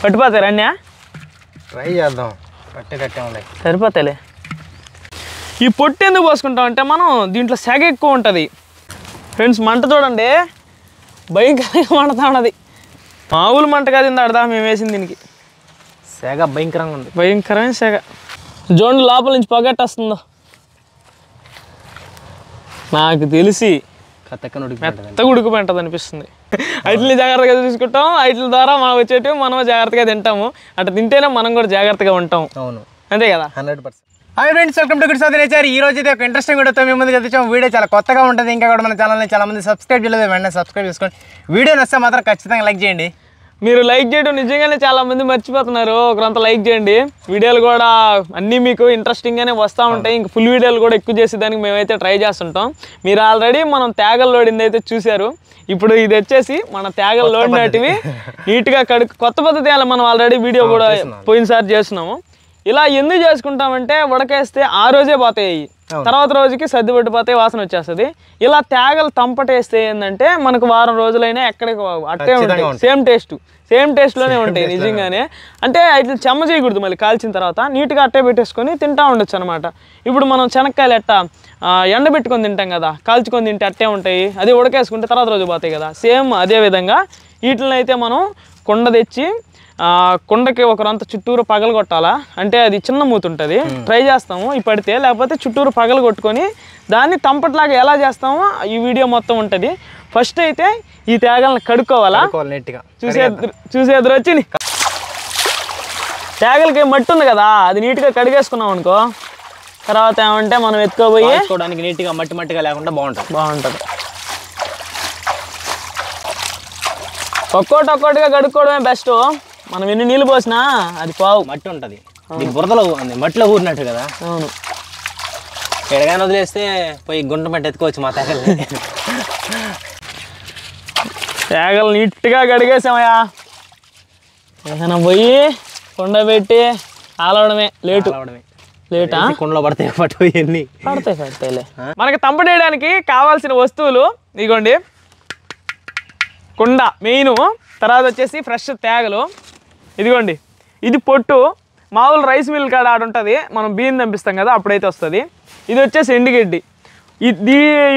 పట్టిపోతాయి రండి ట్రై చేద్దాం పట్టేటట్టే ఉన్నాయి సరిపోతాయిలే ఈ పొట్టు ఎందుకు పోసుకుంటాం అంటే మనం దీంట్లో సెగ ఎక్కువ ఉంటుంది ఫ్రెండ్స్ మంట చూడండి భయంకరంగా మండుతా ఉన్నది మామూలు మంట కాదు ఇందాడదా మేము వేసింది దీనికి సెగ భయంకరంగా ఉంది భయంకరమైన సెగ జోండు లోపల నుంచి పొగట్టేస్తుందో నాకు తెలిసి మెత్తగా ఉడికిపోయింటుంది అనిపిస్తుంది వాటిని జాగ్రత్తగా చూసుకుంటాం వాటి ద్వారా మనం వచ్చేటివి మనం జాగ్రత్తగా తింటాము అట్లా తింటేనే మనం కూడా జాగ్రత్తగా ఉంటాం అవును అంతే కదా 100%. Hi friends, welcome to good south nature. ఈ రోజు అయితే ఒక ఇంట్రెస్టింగ్ వీడియోతో మీ ముందుకు వచ్చాము. వీడియో చాలా కొత్తగా ఉంటుంది. ఇంకా కూడా మన ఛానల్ని చాలా మంది సబ్స్క్రైబ్ చేయలేదు, వెంటనే సబ్స్క్రైబ్ చేసుకోండి. వీడియో నచ్చితే మాత్రం ఖచ్చితంగా లైక్ చేయండి. మీరు లైక్ చేయడం నిజంగానే చాలా మంది మర్చిపోతున్నారు. ఒకరంతా లైక్ చేయండి. వీడియోలు కూడా అన్నీ మీకు ఇంట్రెస్టింగ్గానే వస్తూ ఉంటాయి. ఇంకా ఫుల్ వీడియోలు కూడా ఎక్కువ చేసేదానికి మేమైతే ట్రై చేస్తుంటాం. మీరు ఆల్రెడీ మనం తేగలు లోడింది అయితే చూశారు. ఇప్పుడు ఇది వచ్చేసి మన తేగలు లోడినటివి నీట్గా కొత్త పద్ధతి మనం ఆల్రెడీ వీడియో కూడా పోయినసారి చేస్తున్నాము. ఇలా ఎందుకు చేసుకుంటామంటే ఉడకేస్తే ఆ రోజే పోతాయి, తర్వాత రోజుకి సర్ది పట్టిపోతాయి, వాసన వచ్చేస్తుంది. ఇలా తేగలు తంపటేస్తే ఏంటంటే మనకు వారం రోజులైనా ఎక్కడికి అట్టే ఉంటాయి, సేమ్ టేస్ట్లోనే ఉంటాయి నిజంగానే. అంటే ఇట్లా చెమ్మ చేయకూడదు, మళ్ళీ కాల్చిన తర్వాత నీట్గా అట్టే పెట్టేసుకొని తింటూ ఉండొచ్చు అనమాట. ఇప్పుడు మనం శనక్కాయలు ఎట్టా ఎండబెట్టుకొని తింటాం కదా, కాల్చుకొని తింటే అట్టే ఉంటాయి, అది ఉడకేసుకుంటే తర్వాత రోజు పోతాయి కదా. సేమ్ అదే విధంగా వీటిని అయితే మనం కుండ తెచ్చి కుండకి ఒకరంత చుట్టూరు పగలు కొట్టాలా, అంటే అది చిన్న మూత ఉంటుంది, ట్రై చేస్తాము ఈ పడితే. లేకపోతే చుట్టూరు పగలు కొట్టుకొని దాన్ని తంపట్లాగా ఎలా చేస్తామో ఈ వీడియో మొత్తం ఉంటుంది. ఫస్ట్ అయితే ఈ తేగలను కడుక్కోవాలా, చూసేద్దరు వచ్చి తేగలకి మట్టి ఉంది కదా, అది నీట్గా కడిగేసుకున్నాం అనుకో, తర్వాత ఏమంటే మనం ఎత్తుకోబోయి నీట్గా మట్టిగా లేకుండా బాగుంటుంది. ఒక్కోటిగా కడుక్కోవడమే బెస్ట్. మనం ఎన్ని నీళ్ళు పోసినా అది పావు మట్టి ఉంటుంది, బురదలో మట్టిలో ఊరినట్టు కదా. అవును, ఎడగానే వదిలేస్తే పోయి గుంట మట్టి ఎత్తుకోవచ్చు మా తేగల్ని. తేగలు నీట్గా కడిగేసామయ్యా. ఏదైనా పోయి కుండ పెట్టి ఆలవడమే లేటా. కుండలో పడతాయిలే. మనకి తంపడేయడానికి కావాల్సిన వస్తువులు ఇదిగోండి, కుండ మెయిన్, తర్వాత వచ్చేసి ఫ్రెష్ తేగలు, ఇదిగోండి ఇది పొట్టు. మామూలు రైస్ మిల్ కాడ ఆడ ఉంటుంది, మనం బియ్యం దంపిస్తాం కదా అప్పుడైతే వస్తుంది. ఇది వచ్చేసి ఎండుగడ్డి.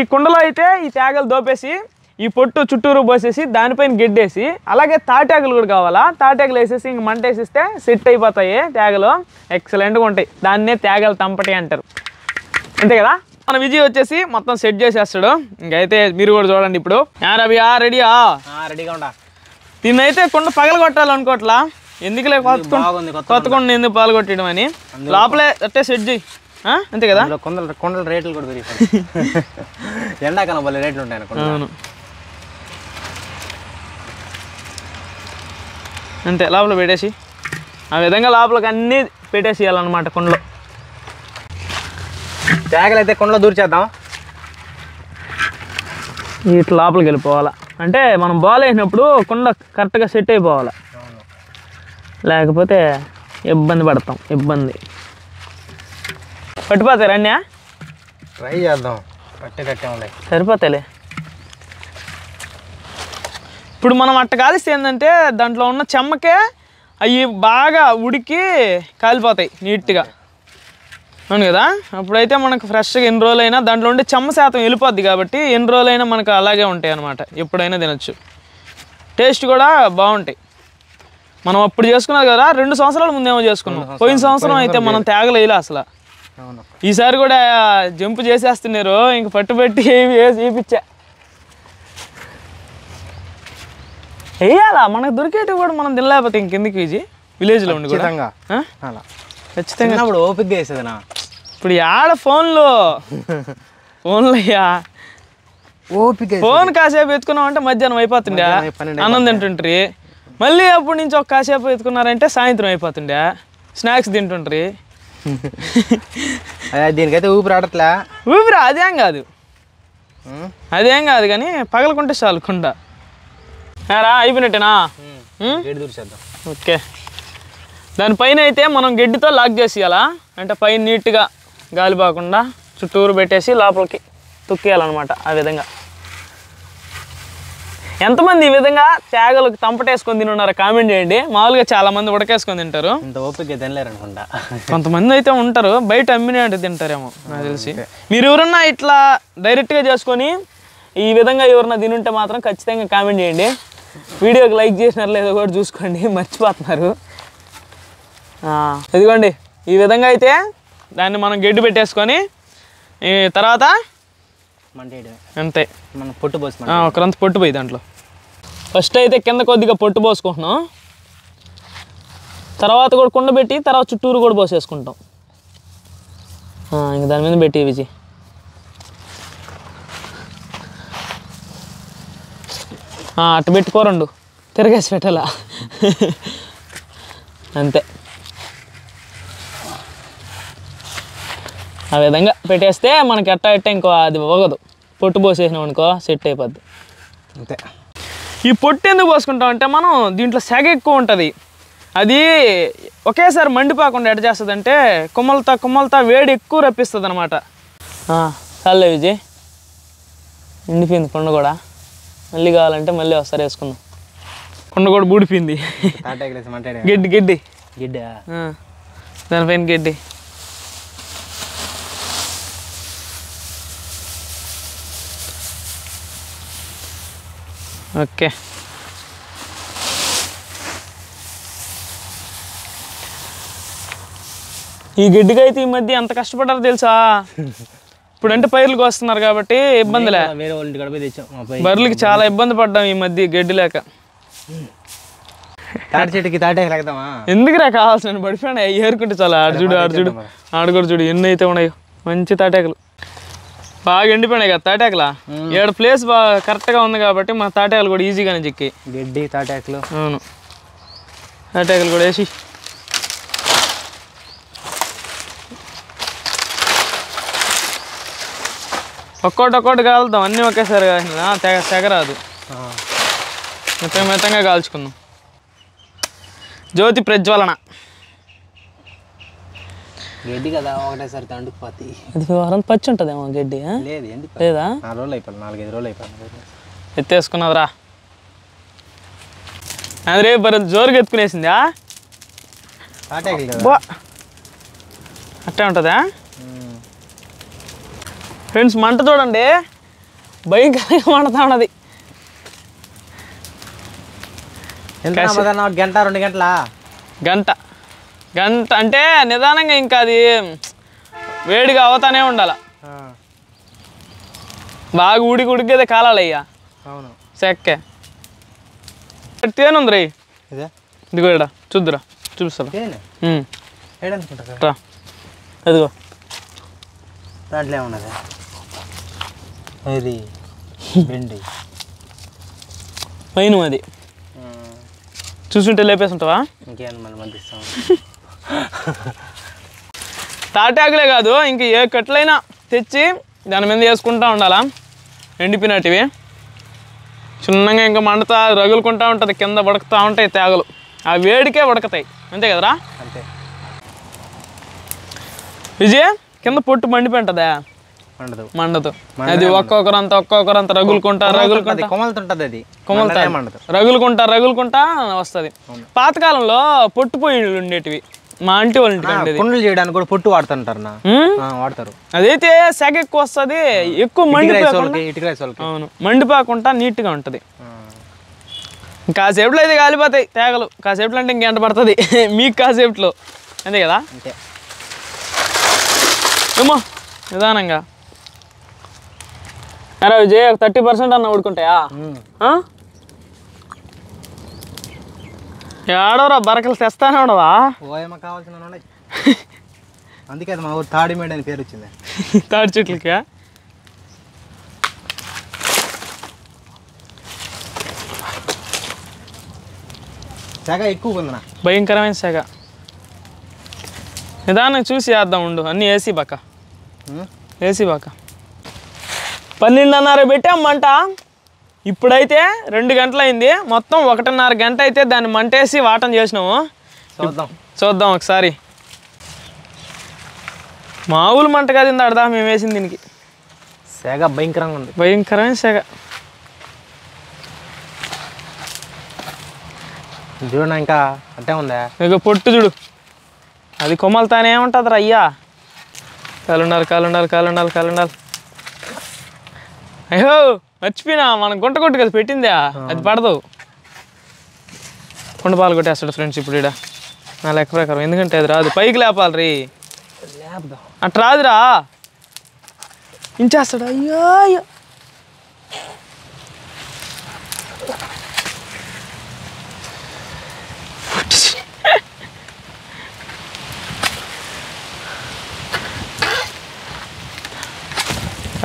ఈ కుండలో అయితే ఈ తేగలు దోపేసి ఈ పొట్టు చుట్టూరు పోసేసి దానిపైన గడ్డేసి, అలాగే తాటాకులు కూడా కావాలా, తాటాకులు వేసేసి ఇంక మంట వేసిస్తే సెట్ అయిపోతాయి తేగలు, ఎక్సలెంట్గా ఉంటాయి. దాన్నే తేగలు తంపటి అంటారు, అంతే కదా. మన విజయ్ వచ్చేసి మొత్తం సెట్ చేసేస్తాడు. ఇంకైతే మీరు కూడా చూడండి. ఇప్పుడు రవియా రెడీగా ఉండా. దీన్ని అయితే కుండ పగలు కొట్టాలనుకోవట్లా, ఎందుకులే కొత్త కుండ ఎందుకు పగలు కొట్టడం అని లోపలే అట్టే సెట్ చేయి, అంతే కదా. కుండల రేట్లు కూడా పెరిగిపోయి ఎండాకాలం వల్ల రేట్లు ఉంటాయి. అవును, అంతే. లోపల పెట్టేసి ఆ విధంగా లోపలికి అన్నీ పెట్టేసేయాలన్నమాట కుండలో. తేగలు అయితే కుండలో దూర్చేద్దాం. ఇట్లా లోపలికి వెళ్ళిపోవాలా, అంటే మనం బాల్ వేసినప్పుడు కుండ కరెక్ట్గా సెట్ అయిపోవాలి, లేకపోతే ఇబ్బంది పడతాం. పట్టిపోతాయి రండి, ట్రై చేద్దాం పట్టేటట్టే ఉన్నాయి, సరిపోతాయిలే. ఇప్పుడు మనం అట్ట కాలిస్తే ఏంటంటే దాంట్లో ఉన్న చెమ్మకే అవి బాగా ఉడికి కాలిపోతాయి నీట్గా, అవును కదా. అప్పుడైతే మనకు ఫ్రెష్గా ఎన్ని రోజులైనా దాంట్లో ఉండే చెమ్మ శాతం వెళ్ళిపోద్ది కాబట్టి ఎన్ని రోజులైనా మనకు అలాగే ఉంటాయి అన్నమాట, ఎప్పుడైనా తినొచ్చు. టేస్ట్ కూడా బాగుంటాయి. మనం అప్పుడు చేసుకున్నది కదా 2 సంవత్సరాల ముందేమో చేసుకున్నాం. పోయిన సంవత్సరం అయితే మనం తేగలేయలే అసలు. ఈసారి కూడా జంపు చేసేస్తున్నారు, ఇంక పట్టుబెట్టి వేయించా వేయాలా. మనకు దొరికేటివి కూడా మనం తినలేకపోతే ఇంకెందుకు ఈజీ విలేజ్లో ఉండి కూడా ఖచ్చితంగా ఓపిక వేసేదనా. ఇప్పుడు ఆడ ఫోన్లో అయ్యా ఫోన్ కాసేపు ఎత్తుకున్నాం అంటే మధ్యాహ్నం అయిపోతుండే, అన్నం తింటుండ్రి. మళ్ళీ అప్పటి నుంచి ఒక కాసేపు ఎత్తుకున్నారంటే సాయంత్రం అయిపోతుండే, స్నాక్స్ తింటుండ్రి. దీనికైతే ఊపిరి ఆడట్లే. ఊపిరి అదేం కాదు కానీ పగలకుంటే చాలు కుండ. అయిపోయినట్టేనా? ఓకే. దానిపైన అయితే మనం గడ్డితో లాక్ చేసేయాలా, అంటే పైన నీట్గా గాలి పోకుండా చుట్టూరు పెట్టేసి లోపలికి తొక్కేయాలన్నమాట. ఆ విధంగా ఎంతమంది ఈ విధంగా తేగలకు తంపటేసుకొని తినున్నారో కామెంట్ చేయండి. మామూలుగా చాలా మంది ఉడకేసుకొని తింటారు, ఇంత ఓపిక తినలేరు అనుకుంటా. కొంతమంది అయితే ఉంటారు బయట అమ్మినే అంటే తింటారేమో నాకు తెలిసి. మీరు ఎవరన్నా ఇట్లా డైరెక్ట్గా చేసుకొని ఈ విధంగా ఎవరన్నా తినుంటే మాత్రం ఖచ్చితంగా కామెంట్ చేయండి. వీడియోకి లైక్ చేసినారు లేదో కూడా చూసుకోండి, మర్చిపోతున్నారు. ఇదిగోండి ఈ విధంగా అయితే దాన్ని మనం గడ్డి పెట్టేసుకొని ఈ తర్వాత అంతే మనం పొట్టు పోసి ఒకరంత పొట్టు పోయి దాంట్లో ఫస్ట్ అయితే కింద కొద్దిగా పొట్టు పోసుకుంటున్నాం, తర్వాత కూడా కుండ పెట్టి తర్వాత చుట్టూరు కూడా పోసేసుకుంటాం. ఇంక దాని మీద పెట్టి విజయ్ అటు పెట్టుకోరండు తిరగేసి పెట్టాలా అంతే. ఆ విధంగా పెట్టేస్తే మనకి ఎట్టా ఇంకో అది పోగదు, పొట్టు పోసేసినాం అనుకో సెట్ అయిపోద్ది అంతే. ఈ పొట్టు ఎందుకు పోసుకుంటాం అంటే మనం దీంట్లో సెగ ఎక్కువ ఉంటుంది, అది ఒకేసారి మండిపోకుండా ఎడ చేస్తుంది అంటే కుమ్మలతో వేడి ఎక్కువ రప్పిస్తుంది అనమాట. చాలే విజయ్ ఎండిపోయింది కుండ కూడా, మళ్ళీ కావాలంటే మళ్ళీ ఒకసారి వేసుకుందాం. కుండ కూడా బూడిపోయింది, గడ్డి దానిపైన గడ్డి. ఓకే ఈ గడ్డికి అయితే ఈ మధ్య ఎంత కష్టపడ్డారో తెలుసా. ఇప్పుడంటే పైర్లకు వస్తున్నారు కాబట్టి ఇబ్బందిలే, బర్రెలకి చాలా ఇబ్బంది పడ్డాం ఈ మధ్య గడ్డి లేక. తాటి చెట్టుకి తాటాకు లేకదామా ఎందుకురా కావాల్సిన పడిపోయినా ఏరుకుంటే చాలా ఆడు కూడా చూడు ఎన్ని అయితే ఉన్నాయో మంచి తాటాకులు, బాగా ఎండిపోయినాయి కదా తాటాకులా. 7 ప్లేస్ బాగా కరెక్ట్గా ఉంది కాబట్టి మా తాటాకులు కూడా ఈజీగానే చిక్కి. గడ్డి తాటాకులు అవును, తాటాకులు కూడా వేసి ఒక్కోటి కాలుతాం, అన్నీ ఒకేసారి కాల్చిన తెగరాదు, మితంగా కాల్చుకుందాం. జ్యోతి ప్రజ్వలన గడ్డి కదా ఒకటేసారి తండుకుపోతాయి. అది వారం పచ్చి ఉంటుందేమో గడ్డి లేదా? 4 రోజులు అయిపోయింది, 4-5 రోజులు అయిపోయింది. ఎత్తేసుకున్నదిరా అదే బరు జోరుగా ఎత్తుకునేసిందా అట్టే ఉంటుందా ఫ్రెండ్స్? మంట చూడండి భయంకరంగా మండుతా ఉన్నది. గంట 2 గంటల గంట అంటే నిదానంగా ఇంకా అది వేడిగా అవుతానే ఉండాల, బాగా ఉడికేదే కాలాలి అయ్యా. అవును సెక్కే తేనుంది రే, ఇదిగో ఇడ చూద్దురా చూపిస్తాను. అదిగో దాంట్లో ఏమున్నది అది బెండి పైన అది చూసుంటే లేపేసి ఉంటావా? ఇంకేం మనం పంపిస్తాం. తాటాకులే కాదు ఇంక ఏ కట్లైనా తెచ్చి దాని మీద వేసుకుంటూ ఉండాలా, ఎండిపోయినటివి చిన్నగా ఇంకా మండుతా రగులుకుంటూ ఉంటుంది, కింద ఉడకుతూ ఉంటాయి తేగలు, ఆ వేడికే ఉడకతాయి అంతే కదరా? అంతే. విజయ్ కింద పొట్టు మండిపోయింటుందా? మండదు, అది ఒక్కొక్కరంతా రగులుకుంటా రగులుకుంటా వస్తుంది. పాతకాలంలో పొట్టు పొయ్యిలు ఉండేటివి మా ఆంటీ వాళ్ళ ఇంటికి, కుండలు చేయడానికి కూడా పొట్టు వాడుతుంటారు, వాడతారు. అదైతే సెగ ఎక్కువ వస్తుంది, ఎక్కువ అవును మండిపోకుండా నీట్గా ఉంటుంది. కాసేపులో అయితే కాలిపోతాయి తేగలు, కాసేపులో అంటే ఇంకెంట పడుతుంది మీకు కాసేపులో అంతే కదా? ఏమో నిదానంగా అరే విజయ్ 30% అన్న ఉడుకుంటాయా? ఏడవరా బరకలు తెస్తానే ఉండవా? కావాల్సిన అందుకే మా ఊరు తాడిమేడ అని పేరు వచ్చింది. తాడి చెట్లకి సెగ ఎక్కువ ఉందన్నా, భయంకరమైన సెగ. నిదానం చూసి వేద్దాం ఉండు, అన్నీ ఏసీ బాక 12:30 పెట్టామంట. ఇప్పుడైతే 2 గంటలు అయింది, మొత్తం 1:30 గంట అయితే దాన్ని మంటేసి వాటం చేసినాము. చూద్దాం ఒకసారి. మామూలు మంట కాదు ఇందాడదా మేము వేసింది దీనికి, సెగ భయంకరంగా ఉంది, భయంకరమైన సెగ. చూడనా ఇంకా అట్టే ఉందా? ఇక పొట్టు చూడు, అది కొమ్మలతానే ఉంటుంది రా అయ్యా. కాలుండాలి. అయ్యో మర్చిపోయినా, మనం గుంట కొట్టు కదా పెట్టిందా, అది పడదు. కుండ పాలు కొట్టేస్తాడు ఫ్రెండ్స్ ఇప్పుడు ఈడ నా లెక్క ప్రకారం. ఎందుకంటే అది రాదు, పైకి లేపాలి రీ. అట్లా రాదురా, ఇంచేస్తాడు. అయ్యో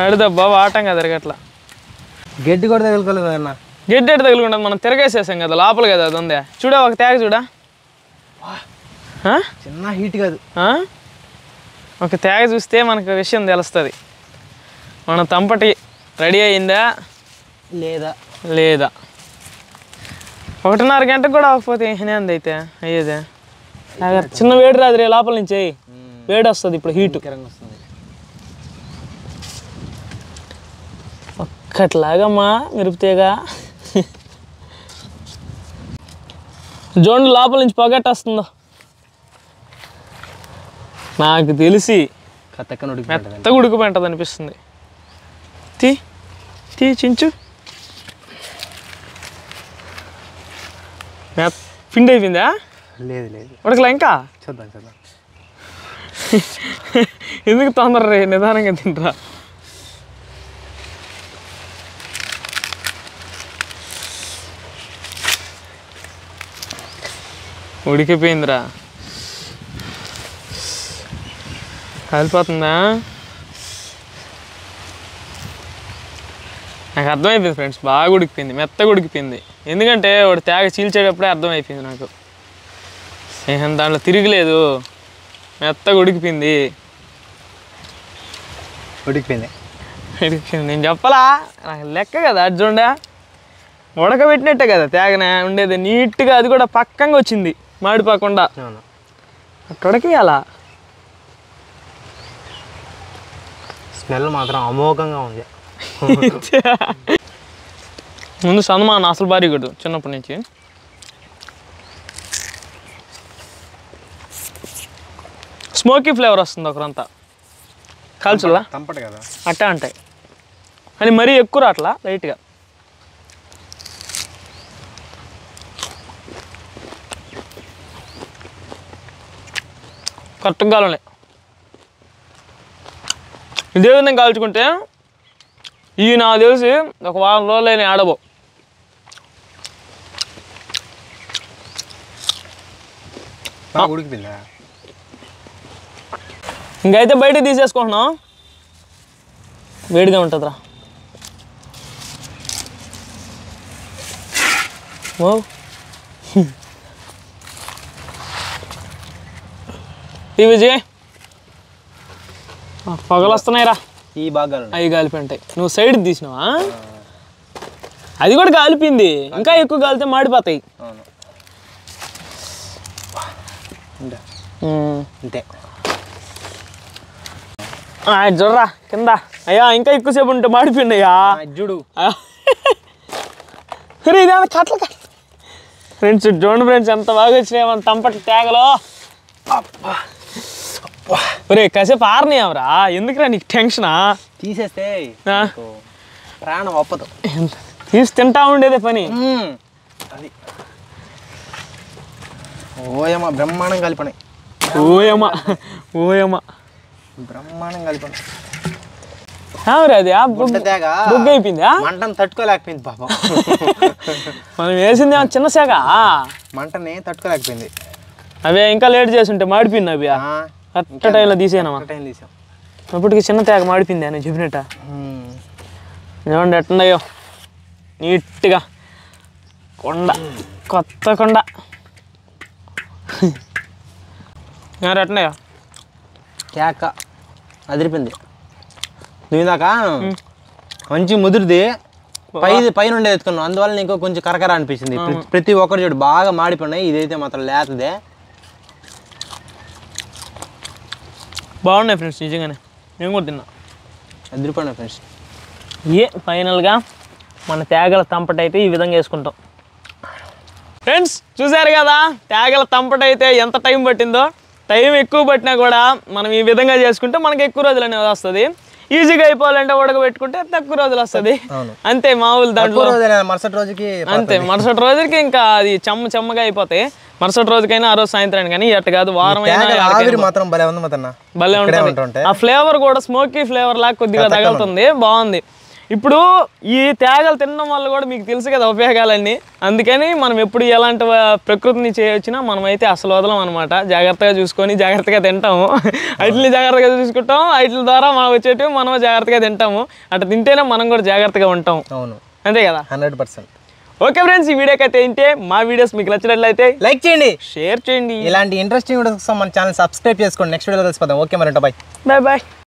అడుదబ్బా వాటం కదా అట్లా. గడ్డి కూడా తగులుకోలేదు అన్న. గడ్డి ఎట్టు తగులుకుంటుంది, మనం తిరగేసేసాం కదా లోపల కదా అది ఉందే. చూడా ఒక తేగ చూడా, చిన్న హీట్ కాదు. ఒక తేగ చూస్తే మనకు విషయం తెలుస్తుంది. మన తంపటి రెడీ అయిందా లేదా 1:30 గంటకు కూడా అవ్వకపోతే ఏనేంది అయితే అయ్యేదే. చిన్న వేడి రాదు రే లోపల నుంచి, వేడి వస్తుంది ఇప్పుడు, హీట్ వస్తుంది. ఒక్కట్లాగమ్మా మిరుపుతేగా. జోండు లోపల నుంచి పొగట్టేస్తుందో నాకు తెలిసి, మెత్తగా ఉడికిపోయింటుంది అనిపిస్తుంది. తీ చించు. పిండి అయిపోయిందా? లేదు ఉడకలా ఇంకా? చూద్దాం. ఎందుకు తొందర రే, నిదానంగా తింటరా. ఉడికిపోయిందిరా, కాలిపోతుందా? నాకు అర్థమైపోయింది ఫ్రెండ్స్, బాగా ఉడికిపోయింది, మెత్తగా ఉడికిపోయింది. ఎందుకంటే వాడు తేగ చీల్చేటప్పుడే అర్థమైపోయింది నాకు. దాంట్లో తిరగలేదు, మెత్తగా ఉడికిపోయింది. నేను చెప్పలా, నాకు లెక్క కదా అర్జుండా. ఉడకబెట్టినట్టే కదా తేగనే ఉండేది నీట్గా, అది కూడా పక్కంగా వచ్చింది మాడిపోకుండా. అట్లా ఉడకేయాలా. స్మెల్ మాత్రం అమోఘంగా ఉంది. ముందు సన్మాన్ అసలు భారీ కొడు చిన్నప్పటి నుంచి. స్మోకీ ఫ్లేవర్ వస్తుంది ఒకరంతా కాల్చులా కదా అట్టా అంటాయి, అని మరీ ఎక్కువ రాట్లా, లైట్గా. కరెక్ట్గా కాలంలే. ఇదే విధంగా కాల్చుకుంటే ఇవి నాకు తెలిసి ఒక వారం రోజులైన ఆడబో. ఉడికిపోయిందా? ఇంకైతే బయటకు తీసేసుకుంటున్నాం, వేడిగా ఉంటుందిరా. ఓ విజయ్, పొగలు వస్తున్నాయిరా. ఈ భాగాలు అవి కాలిపోయింటాయి. నువ్వు సైడ్ తీసినావా? అది కూడా కాలిపోయింది, ఇంకా ఎక్కువ కాలితే మాడిపోతాయి. అంతే. చూడరా కింద. అయ్యా ఇంకా ఎక్కువసేపు ఉంటే మాడిపోయింది అయ్యా. చూడు ఇదే కట్ల ఫ్రెండ్స్, చూడండి ఫ్రెండ్స్ ఎంత బాగా వచ్చినాయి మన తంపటి తేగలో. ఒరే కాసేపు ఆరనియవరా, ఎందుకురా నీకు టెన్షనా? తీసేస్తే ప్రాణం ఒప్పదు. తీసి తింటా ఉండేదే పని. అది ఓయమ్మ బ్రహ్మాండం కలిపనాయి. ఓయమ్మ బ్రహ్మాండం కలిపనాయి. అది బుగ్గ అయిపోయిందా? మంటను తట్టుకోలేకపోయింది పాపం. మనం వేసింది చిన్న శాఖ, మంటని తట్టుకోలేకపోయింది. అవే ఇంకా లేట్ చేసి ఉంటే మాడిపోయింది. అవి కరెక్ట్ టైంలో తీసాను. అప్పటికి చిన్న తేగ మాడిపోయింది అని చెప్పినట్ట. చూడండి ఎట్టున్నాయో నీట్గా, కొండ, కొత్త కొండ. ఎట్టున్నాయో కేక అదిరిపోయింది. నువ్వుదాకా మంచి ముదిరిది పైన ఉండేది ఎత్తుకున్నావు, అందువల్ల నీకు కొంచెం కరకర అనిపించింది. ప్రతి ఒక్కరు చూడు బాగా మాడిపోయినాయి. ఇదైతే మాత్రం లేతదే. బాగున్నాయి ఫ్రెండ్స్, నిజంగానే నేను కూడా తిన్నా. అదిరిపోయినాయి ఫ్రెండ్స్. ఫైనల్గా మన తేగల తంపటైతే ఈ విధంగా వేసుకుంటాం. ఫ్రెండ్స్ చూసారు కదా తేగల తంపటైతే ఎంత టైం పట్టిందో. టైం ఎక్కువ పట్టినా కూడా మనం ఈ విధంగా చేసుకుంటే మనకి ఎక్కువ రోజులు అనేది వస్తుంది. ఈజీగా అయిపోవాలంటే ఉడకబెట్టుకుంటే తక్కువ రోజులు వస్తుంది. అంతే మామూలు దాంట్లో మరుసటి రోజుకి అంతే మరుసటి రోజుకి ఇంకా అది చెమ్మగా అయిపోతాయి. మరుసటి రోజుకైనా ఆ రోజు సాయంత్రానికి కానీ అట్ట కాదు వారం భలే ఉంటుంది. ఆ ఫ్లేవర్ కూడా స్మోకీ ఫ్లేవర్ లాగా కొద్దిగా తగులుతుంది, బాగుంది. ఇప్పుడు ఈ తేగలు తినడం వల్ల కూడా మీకు తెలుసు కదా ఉపయోగాలన్నీ. అందుకని మనం ఎప్పుడు ఎలాంటి ప్రకృతిని చేయొచ్చినా మనం అయితే అసలు వదలం అనమాట. జాగ్రత్తగా చూసుకొని జాగ్రత్తగా తింటాము. వాటిని జాగ్రత్తగా చూసుకుంటాం, వాటి ద్వారా మనం వచ్చేటివి మనం జాగ్రత్తగా తింటాము. అట్లా తింటేనే మనం కూడా జాగ్రత్తగా ఉంటాం. అవును అంతే కదా 100%. ఓకే ఫ్రెండ్స్, ఈ వీడియోకి అయితే ఏంటి మా వీడియోస్ మీకు నచ్చినట్లయితే లైక్ చేయండి, షేర్ చేయండి. ఇలాంటి ఇంట్రెస్టింగ్ వీడియోస్ మన ఛానల్ సబ్స్క్రైబ్ చేసుకోండి. నెక్స్ట్ వీడియోలో కలిసిపోతాం. ఓకే మరి, బాయ్ బాయ్ బాయ్.